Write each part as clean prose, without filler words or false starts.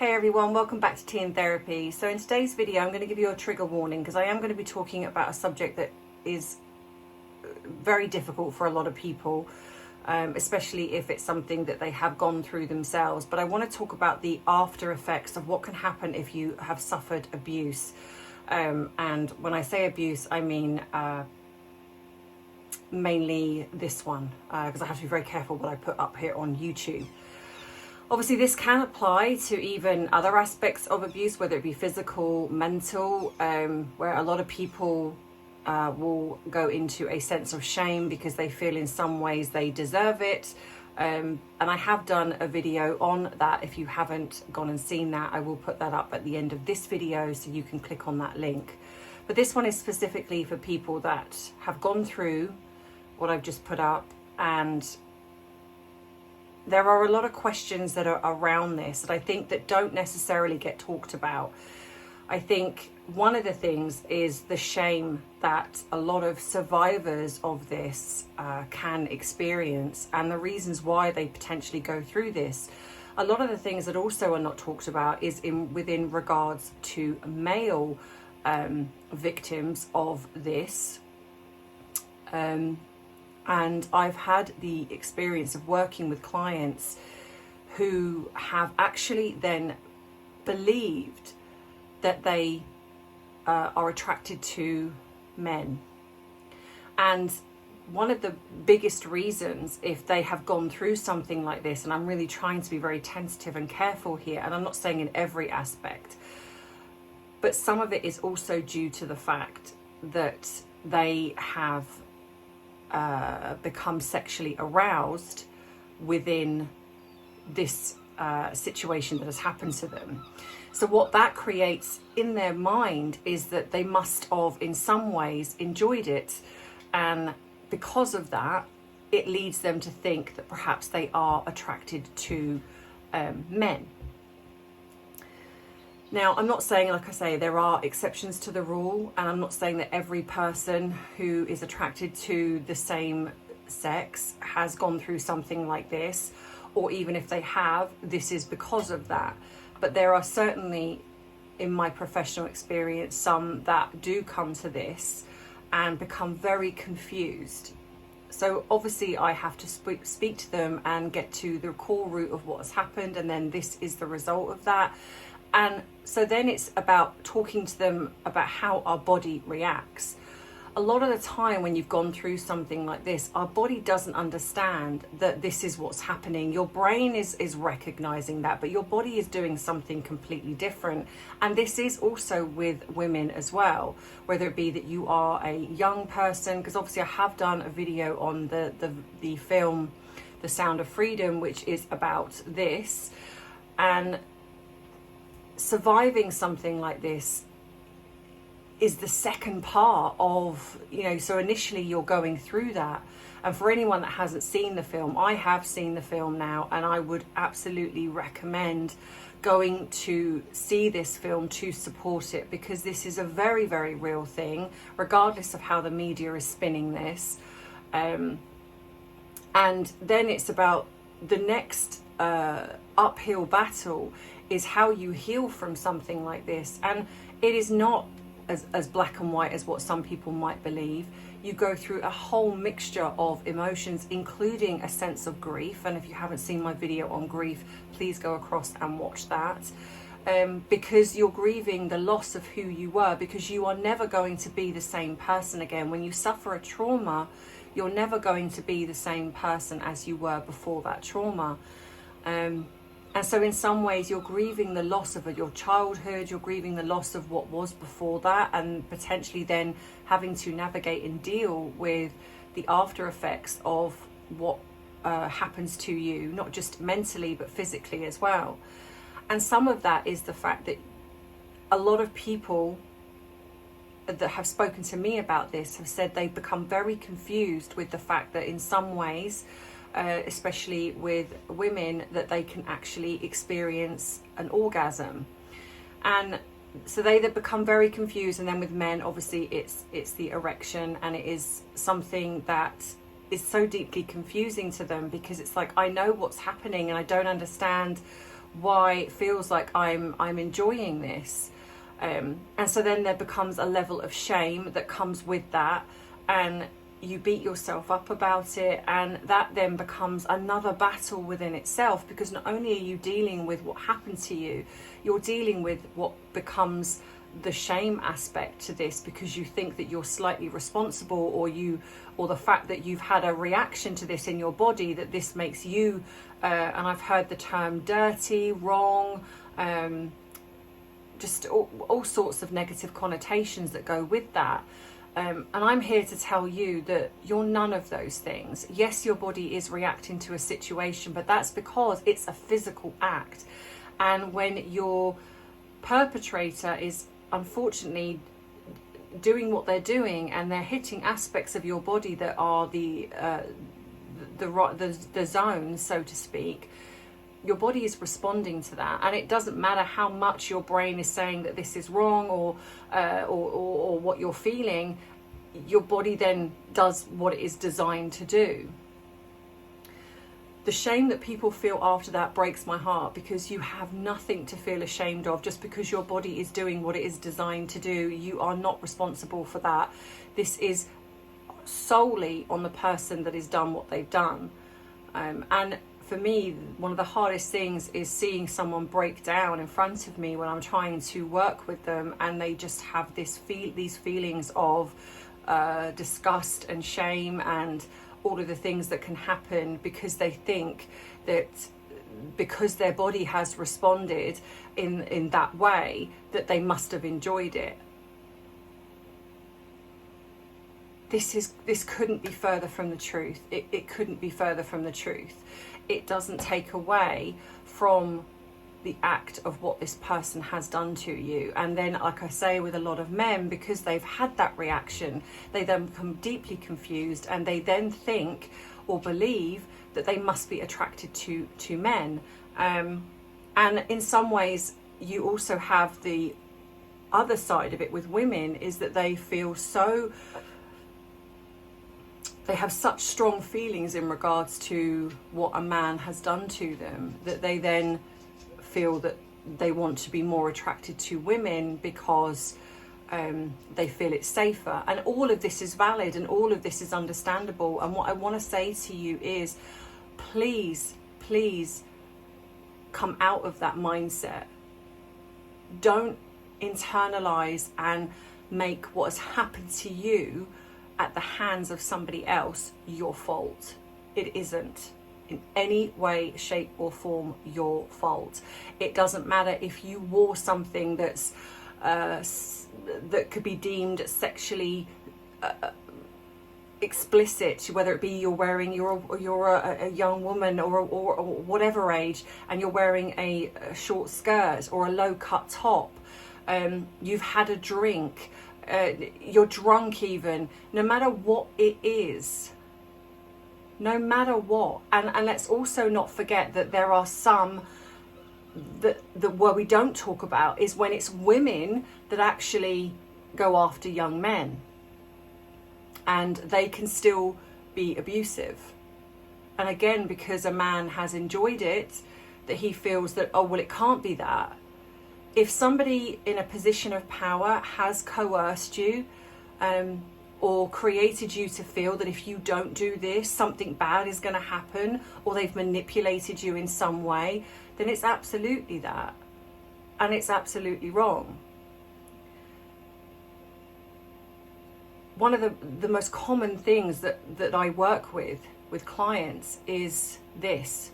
Hey everyone, welcome back to Tea and Therapy. So in today's video I'm going to give you a trigger warning because I am going to be talking about a subject that is very difficult for a lot of people, especially if it's something that they have gone through themselves. But I want to talk about the after effects of what can happen if you have suffered abuse. And when I say abuse, I mean mainly this one, because I have to be very careful what I put up here on YouTube. Obviously, this can apply to even other aspects of abuse, whether it be physical, mental, where a lot of people will go into a sense of shame because they feel in some ways they deserve it. And I have done a video on that. If you haven't gone and seen that, I will put that up at the end of this video so you can click on that link. But this one is specifically for people that have gone through what I've just put up, and there are a lot of questions that are around this that I think that don't necessarily get talked about. I think one of the things is the shame that a lot of survivors of this can experience, and the reasons why they potentially go through this. A lot of the things that also are not talked about is within regards to male victims of this. And I've had the experience of working with clients who have actually then believed that they are attracted to men. And one of the biggest reasons, if they have gone through something like this, and I'm really trying to be very tentative and careful here, and I'm not saying in every aspect, but some of it is also due to the fact that they have become sexually aroused within this situation that has happened to them. So what that creates in their mind is that they must have in some ways enjoyed it, and because of that it leads them to think that perhaps they are attracted to men. Now, I'm not saying, like I say, there are exceptions to the rule, and I'm not saying that every person who is attracted to the same sex has gone through something like this, or even if they have, this is because of that. But there are certainly, in my professional experience, some that do come to this and become very confused. So obviously I have to speak to them and get to the core root of what has happened, and then this is the result of that. And so then it's about talking to them about how our body reacts. A lot of the time when you've gone through something like this, our body doesn't understand that this is what's happening. Your brain is recognizing that, but your body is doing something completely different. And this is also with women as well, whether it be that you are a young person, because obviously I have done a video on the film The Sound of Freedom, which is about this. And surviving something like this is the second part of, so initially you're going through that. And for anyone that hasn't seen the film, I have seen the film now, and I would absolutely recommend going to see this film to support it, because this is a very, very real thing, regardless of how the media is spinning this. And then it's about the next uphill battle is how you heal from something like this. And it is not as black and white as what some people might believe. You go through a whole mixture of emotions, including a sense of grief. And if you haven't seen my video on grief, please go across and watch that, because you're grieving the loss of who you were, because you are never going to be the same person again. When you suffer a trauma, you're never going to be the same person as you were before that trauma. And so in some ways you're grieving the loss of your childhood, you're grieving the loss of what was before that, and potentially then having to navigate and deal with the after effects of what happens to you, not just mentally but physically as well. And some of that is the fact that a lot of people that have spoken to me about this have said they've become very confused with the fact that in some ways, especially with women, that they can actually experience an orgasm. And so they become very confused. And then with men, obviously it's the erection, and it is something that is so deeply confusing to them, because it's like, I know what's happening and I don't understand why it feels like I'm enjoying this. And so then there becomes a level of shame that comes with that, and you beat yourself up about it, and that then becomes another battle within itself, because not only are you dealing with what happened to you, you're dealing with what becomes the shame aspect to this, because you think that you're slightly responsible, or the fact that you've had a reaction to this in your body, that this makes you and I've heard the term dirty, wrong, just all sorts of negative connotations that go with that. And I'm here to tell you that you're none of those things. Yes, your body is reacting to a situation, but that's because it's a physical act. And when your perpetrator is unfortunately doing what they're doing, and they're hitting aspects of your body that are the zones, so to speak, your body is responding to that. And it doesn't matter how much your brain is saying that this is wrong, or what you're feeling, your body then does what it is designed to do. The shame that people feel after that breaks my heart, because you have nothing to feel ashamed of. Just because your body is doing what it is designed to do, you are not responsible for that. This is solely on the person that has done what they've done. And for me, one of the hardest things is seeing someone break down in front of me when I'm trying to work with them, and they just have these feelings of disgust and shame and all of the things that can happen, because they think that because their body has responded in that way, that they must have enjoyed it. This couldn't be further from the truth. It couldn't be further from the truth. It doesn't take away from the act of what this person has done to you. And then, like I say, with a lot of men, because they've had that reaction, they then become deeply confused, and they then think or believe that they must be attracted to men. And in some ways, you also have the other side of it with women, is that they feel they have such strong feelings in regards to what a man has done to them, that they then feel that they want to be more attracted to women because they feel it's safer. And all of this is valid, and all of this is understandable. And what I want to say to you is, please come out of that mindset. Don't internalize and make what has happened to you at the hands of somebody else your fault. It isn't in any way, shape or form your fault. It doesn't matter if you wore something that's that could be deemed sexually explicit, whether it be you're a young woman or whatever age, and you're wearing a short skirt or a low cut top, you've had a drink, you're drunk even, no matter what it is, no matter what. And let's also not forget that there are some that what we don't talk about is when it's women that actually go after young men, and they can still be abusive. And again, because a man has enjoyed it, that he feels that, oh well, it can't be that. If somebody in a position of power has coerced you, or created you to feel that if you don't do this, something bad is going to happen, or they've manipulated you in some way, then it's absolutely that. And it's absolutely wrong. One of the most common things that I work with clients is this,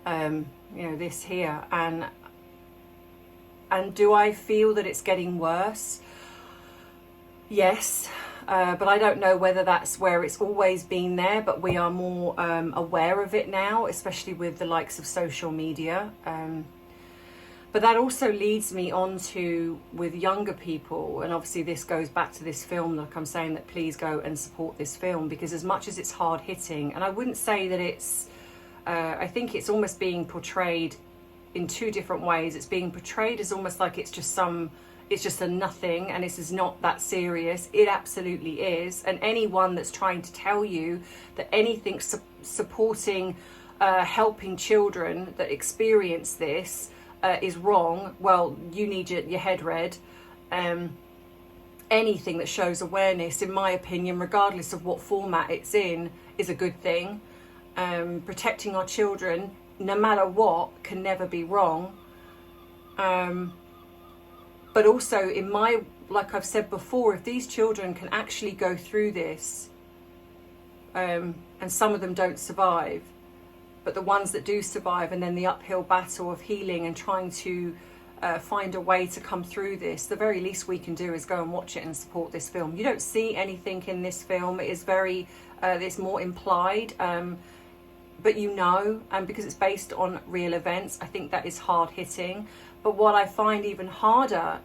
this here. And do I feel that it's getting worse? Yes. But I don't know whether that's where it's always been there, but we are more aware of it now, especially with the likes of social media. But that also leads me on to with younger people, and obviously this goes back to this film, like I'm saying that please go and support this film, because as much as it's hard hitting, and I wouldn't say that it's, I think it's almost being portrayed in two different ways. It's being portrayed as almost like it's just a nothing, and this is not that serious. It absolutely is. And anyone that's trying to tell you that anything supporting helping children that experience this is wrong, well, you need your head read. Anything that shows awareness, in my opinion, regardless of what format it's in, is a good thing. Protecting our children, no matter what, can never be wrong. But also, like I've said before, if these children can actually go through this, and some of them don't survive, but the ones that do survive, and then the uphill battle of healing and trying to find a way to come through this, the very least we can do is go and watch it and support this film. You don't see anything in this film. It is it's more implied, but and because it's based on real events, I think that is hard hitting. But what I find even harder,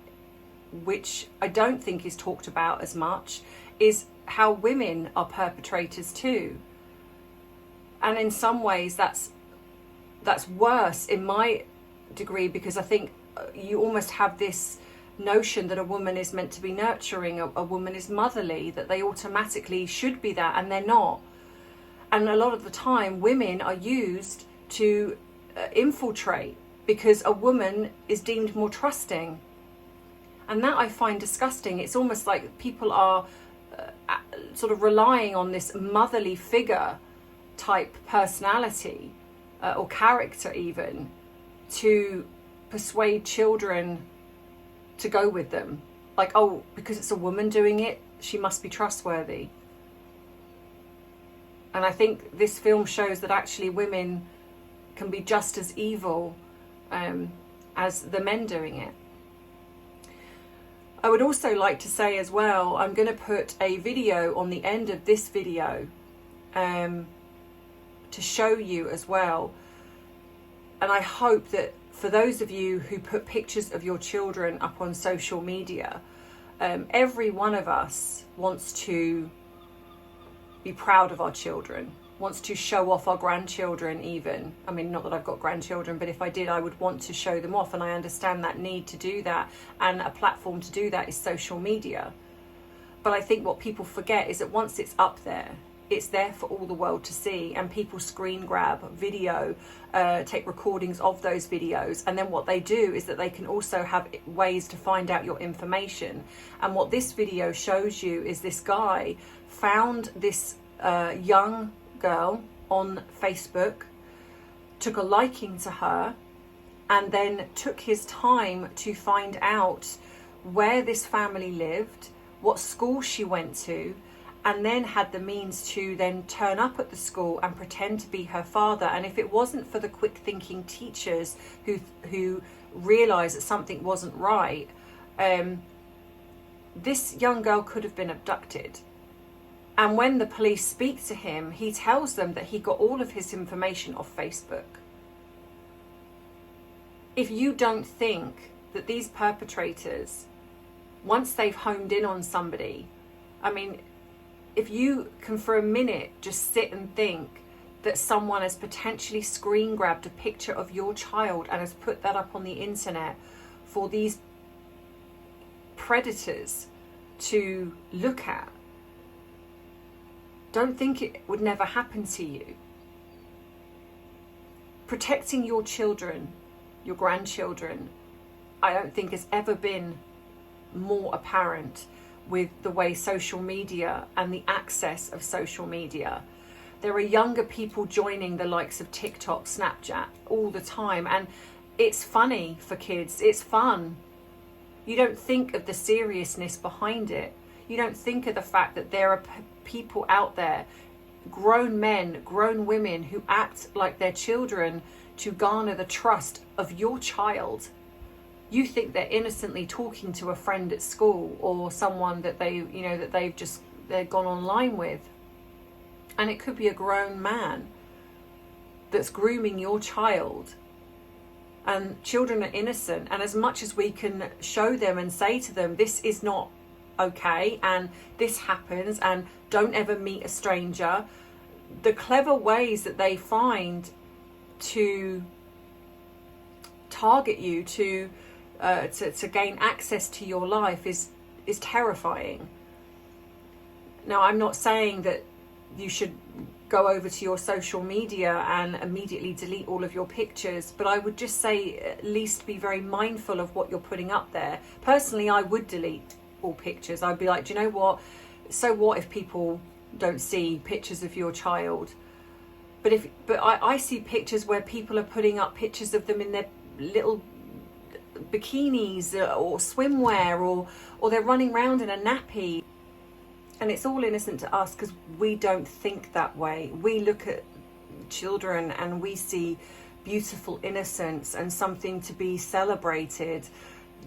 which I don't think is talked about as much, is how women are perpetrators too. And in some ways that's worse in my degree, because I think you almost have this notion that a woman is meant to be nurturing, a woman is motherly, that they automatically should be that, and they're not. And a lot of the time women are used to infiltrate, because a woman is deemed more trusting. And that I find disgusting. It's almost like people are sort of relying on this motherly figure type personality or character even to persuade children to go with them. Like, oh, because it's a woman doing it, she must be trustworthy. And I think this film shows that actually women can be just as evil as the men doing it. I would also like to say as well, I'm going to put a video on the end of this video to show you as well. And I hope that for those of you who put pictures of your children up on social media, every one of us wants to be proud of our children, wants to show off our grandchildren even. I mean, not that I've got grandchildren, but if I did, I would want to show them off, and I understand that need to do that, and a platform to do that is social media. But I think what people forget is that once it's up there, it's there for all the world to see, and people screen grab video, take recordings of those videos, and then what they do is that they can also have ways to find out your information. And what this video shows you is this guy found this young girl on Facebook, took a liking to her, and then took his time to find out where this family lived, what school she went to, and then had the means to then turn up at the school and pretend to be her father. And if it wasn't for the quick thinking teachers who realized that something wasn't right, this young girl could have been abducted. And when the police speak to him, he tells them that he got all of his information off Facebook. If you don't think that these perpetrators, once they've honed in on somebody, I mean, if you can for a minute just sit and think that someone has potentially screen grabbed a picture of your child and has put that up on the internet for these predators to look at, don't think it would never happen to you. Protecting your children, your grandchildren, I don't think has ever been more apparent with the way social media and the access of social media. There are younger people joining the likes of TikTok, Snapchat all the time, and it's funny for kids, it's fun. You don't think of the seriousness behind it. You don't think of the fact that there are people out there, grown men, grown women, who act like they're children to garner the trust of your child. You think they're innocently talking to a friend at school or someone that they've gone online with. And it could be a grown man that's grooming your child. And children are innocent. And as much as we can show them and say to them, this is not okay, and this happens, and don't ever meet a stranger, the clever ways that they find to target you, to gain access to your life is terrifying. Now, I'm not saying that you should go over to your social media and immediately delete all of your pictures, but I would just say at least be very mindful of what you're putting up there. Personally, I would delete all pictures. I'd be like, do you know what? So what if people don't see pictures of your child? But I see pictures where people are putting up pictures of them in their little bikinis or swimwear, or they're running around in a nappy. And it's all innocent to us because we don't think that way. We look at children and we see beautiful innocence and something to be celebrated.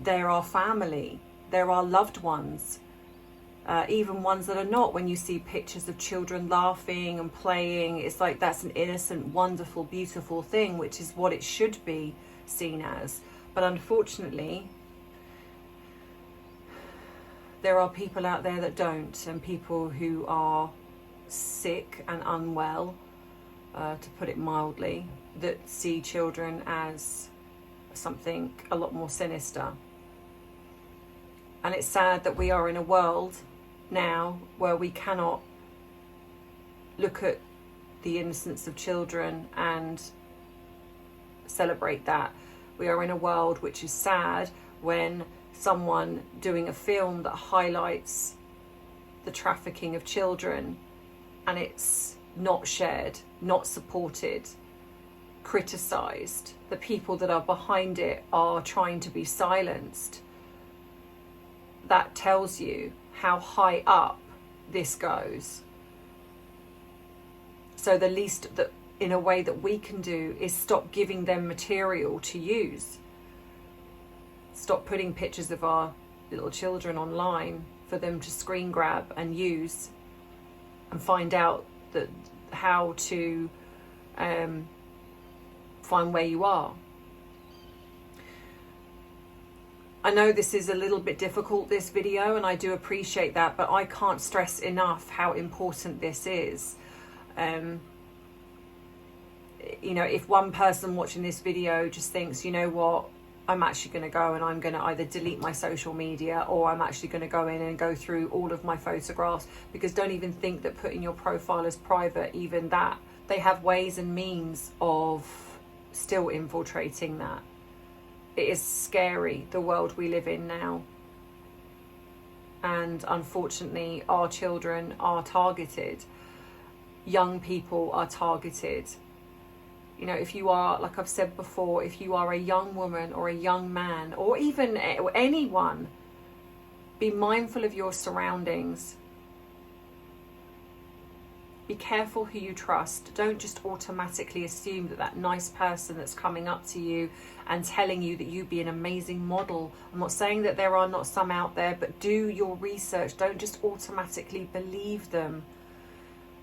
They're our family. They're our loved ones. Even ones that are not. When you see pictures of children laughing and playing, it's like that's an innocent, wonderful, beautiful thing, which is what it should be seen as. But unfortunately, there are people out there that don't, and people who are sick and unwell, to put it mildly, that see children as something a lot more sinister. And it's sad that we are in a world now where we cannot look at the innocence of children and celebrate that. We are in a world which is sad when someone doing a film that highlights the trafficking of children and it's not shared, not supported, criticised. The people that are behind it are trying to be silenced. That tells you how high up this goes. So the least that, in a way, that we can do is stop giving them material to use. Stop putting pictures of our little children online for them to screen grab and use, and find out that how to find where you are. I know this is a little bit difficult, this video, and I do appreciate that, but I can't stress enough how important this is. You know, if one person watching this video just thinks, you know what, I'm actually going to go and I'm going to either delete my social media, or I'm actually going to go in and go through all of my photographs, because don't even think that putting your profile as private, even that, they have ways and means of still infiltrating that. It is scary, the world we live in now. And unfortunately, our children are targeted. Young people are targeted. You know, if you are, like I've said before, if you are a young woman or a young man, or even anyone, be mindful of your surroundings. Be careful who you trust. Don't just automatically assume that that nice person that's coming up to you and telling you that you'd be an amazing model. I'm not saying that there are not some out there, but do your research. Don't just automatically believe them.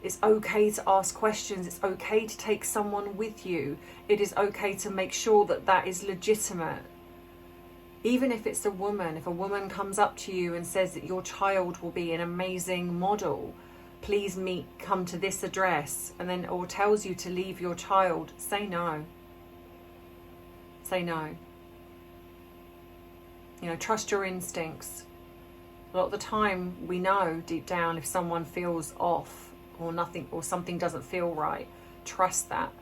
It's okay to ask questions. It's okay to take someone with you. It is okay to make sure that that is legitimate. Even if it's a woman, if a woman comes up to you and says that your child will be an amazing model, please come to this address, and then, or tells you to leave your child, say no. Say no. You know, trust your instincts. A lot of the time we know deep down if someone feels off, or nothing, or something doesn't feel right. Trust that.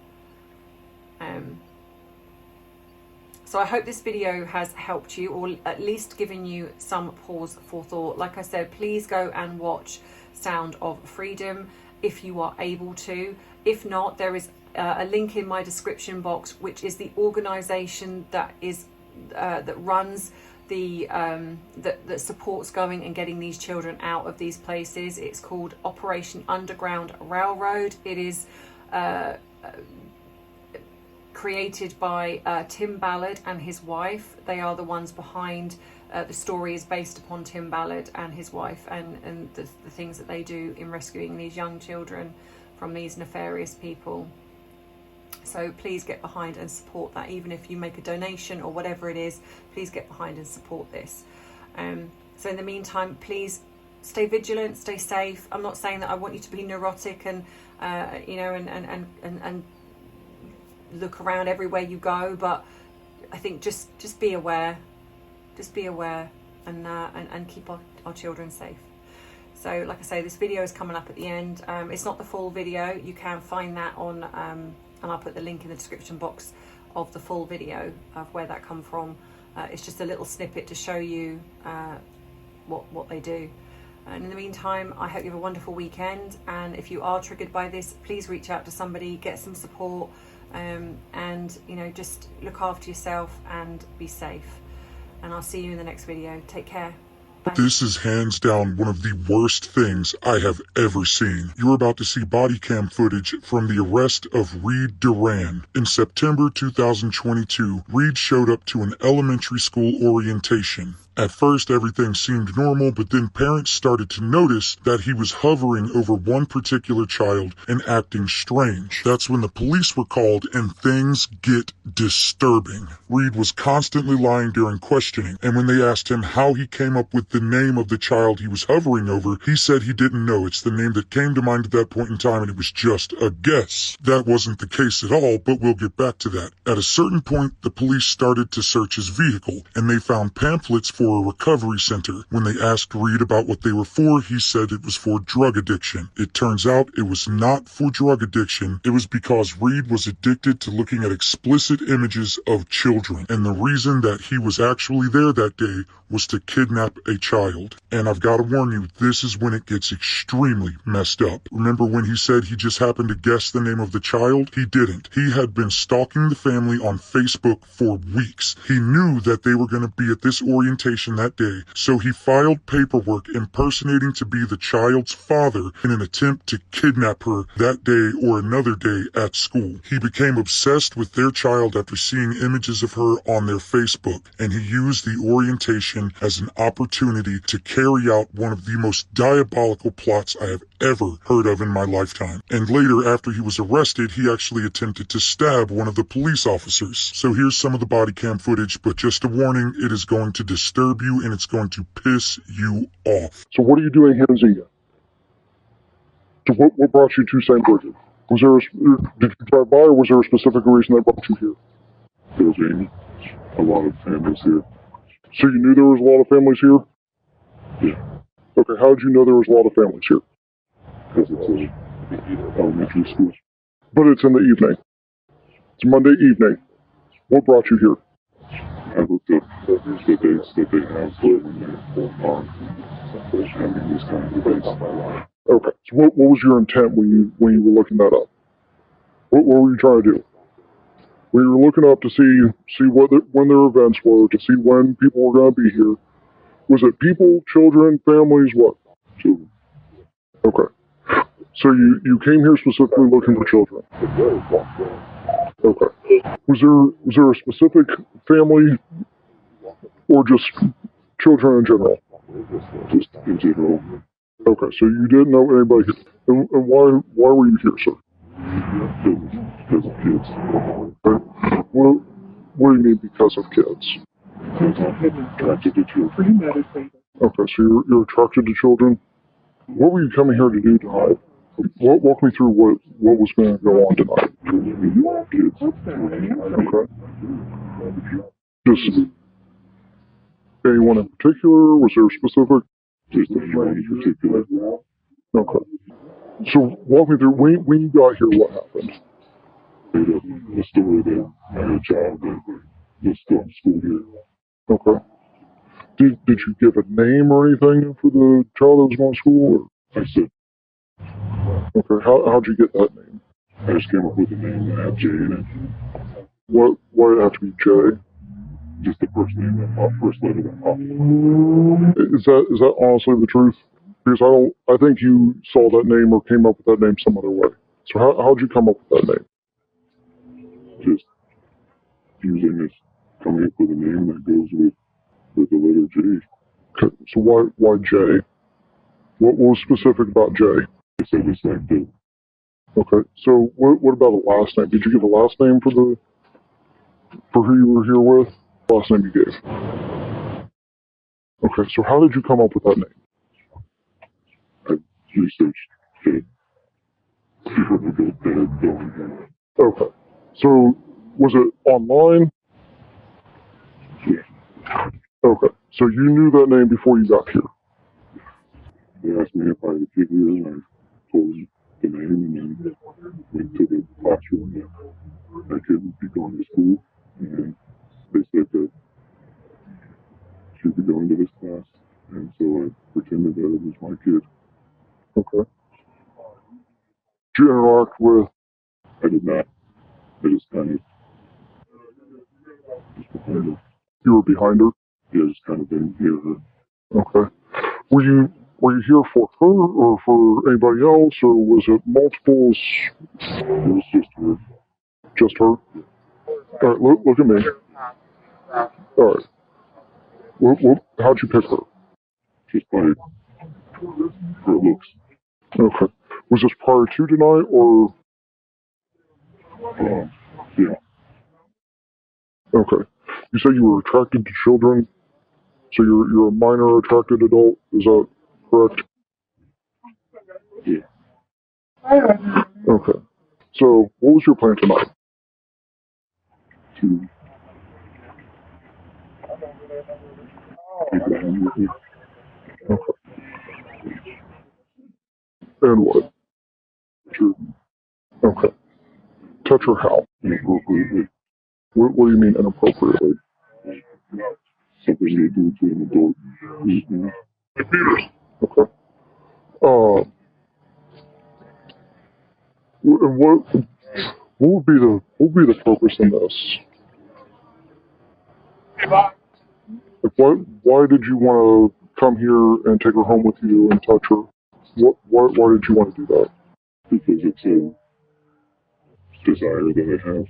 So I hope this video has helped you, or at least given you some pause for thought. Like I said, please go and watch Sound of Freedom if you are able to. If not, there is a link in my description box, which is the organisation that is that runs the that supports going and getting these children out of these places. It's called Operation Underground Railroad. It is created by Tim Ballard and his wife. They are the ones behind the story is based upon Tim Ballard and his wife, and the things that they do in rescuing these young children from these nefarious people. So please get behind and support that. Even if you make a donation or whatever it is, please get behind and support this. So in the meantime, please stay vigilant, stay safe. I'm not saying that I want you to be neurotic and you know, and look around everywhere you go, but I think just be aware. Just be aware and keep our children safe. So like I say, this video is coming up at the end. It's not the full video. You can find that on, and I'll put the link in the description box of the full video of where that come from. It's just a little snippet to show you what they do. And in the meantime, I hope you have a wonderful weekend. And if you are triggered by this, please reach out to somebody, get some support, and just look after yourself and be safe. And I'll see you in the next video. Take care. Bye. This is hands down one of the worst things I have ever seen. You're about to see body cam footage from the arrest of Reed Duran. In September 2022, Reed showed up to an elementary school orientation. At first, everything seemed normal, but then parents started to notice that he was hovering over one particular child and acting strange. That's when the police were called and things get disturbing. Reed was constantly lying during questioning, and when they asked him how he came up with the name of the child he was hovering over, he said he didn't know. It's the name that came to mind at that point in time, and it was just a guess. That wasn't the case at all, but we'll get back to that. At a certain point, the police started to search his vehicle, and they found pamphlets for a recovery center. When they asked Reed about what they were for, he said it was for drug addiction. It turns out it was not for drug addiction. It was because Reed was addicted to looking at explicit images of children. And the reason that he was actually there that day was to kidnap a child. And I've got to warn you, this is when it gets extremely messed up. Remember when he said he just happened to guess the name of the child? He didn't. He had been stalking the family on Facebook for weeks. He knew that they were going to be at this orientation that day, so he filed paperwork impersonating to be the child's father in an attempt to kidnap her that day or another day at school. He became obsessed with their child after seeing images of her on their Facebook, and he used the orientation as an opportunity to carry out one of the most diabolical plots I have ever heard of in my lifetime. And later, after he was arrested, he actually attempted to stab one of the police officers. So here's some of the body cam footage, but just a warning, it is going to disturb you and it's going to piss you off. So what are you doing here in Zia? So what brought you to St. Bridget? Did you drive by, or was there a specific reason that brought you here? There's a lot of families here. So you knew there was a lot of families here? Yeah. Okay, how did you know there was a lot of families here? Because it's a elementary school. But it's in the evening. It's Monday evening. What brought you here? I looked up the dates that they have for when they're having these kind of events. Okay, so what was your intent when you were looking that up? What were you trying to do? We were looking up to see when their events were, to see when people were going to be here. Was it people, children, families, what? Children. Okay. So you came here specifically looking for children? Okay. Was there a specific family or just children in general? Just in general. Okay, so you didn't know anybody here. And why were you here, sir? Because of kids. Okay. What do you mean because of kids? I'm attracted to children. Okay, so you're attracted to children. What were you coming here to do tonight? Walk me through what was going to go on tonight. Kids. Okay. Just anyone in particular? Was there a specific? Just a friend in particular. Okay. So walk me through, when you got here, what happened? The story that I had a child that was still in school here. Okay. Did you give a name or anything for the child that was going to school? I said. Okay, how'd you get that name? I just came up with a name that had J in it. Why did it have to be J? Just the first name that popped, first letter that popped. Is that honestly the truth? Because I think you saw that name or came up with that name some other way. So how'd you come up with that name? Just using this, coming up with a name that goes with the letter J. Okay, so why J? What was specific about J? I said it's like the. Okay, so what about a last name? Did you give a last name for who you were here with? Last name you gave. Okay, so how did you come up with that name? I researched it. People who go here. Okay, so was it online? Yeah. Okay, so you knew that name before you got here? They asked me me if I had a kid here, and I told him the name, and then went to the classroom that kid would be going to school, and they said that she'd be going to this class, and so I pretended that it was my kid. Okay. Did you interact with? I did not. I just kind of just behind her. You were behind her. Yeah, just kind of been near her. Okay. Were you here for her or for anybody else, or was it multiples? It was just her. Just her. All right. Look at me. All right. How'd you pick her? Just by her looks. Okay. Was this prior to tonight, or? Yeah. Okay. You said you were attracted to children, so you're a minor attracted adult. Is that correct? Yeah. Okay. So, what was your plan tonight? To take her home with me. Okay. And what? Sure. Okay. Touch her how? Inappropriately. What do you mean inappropriately? Something they do to an adult. Mm-hmm. Okay. And what would be the purpose in this? Like, why did you want to come here and take her home with you and touch her? Why did you want to do that? Because it's a desire that I have.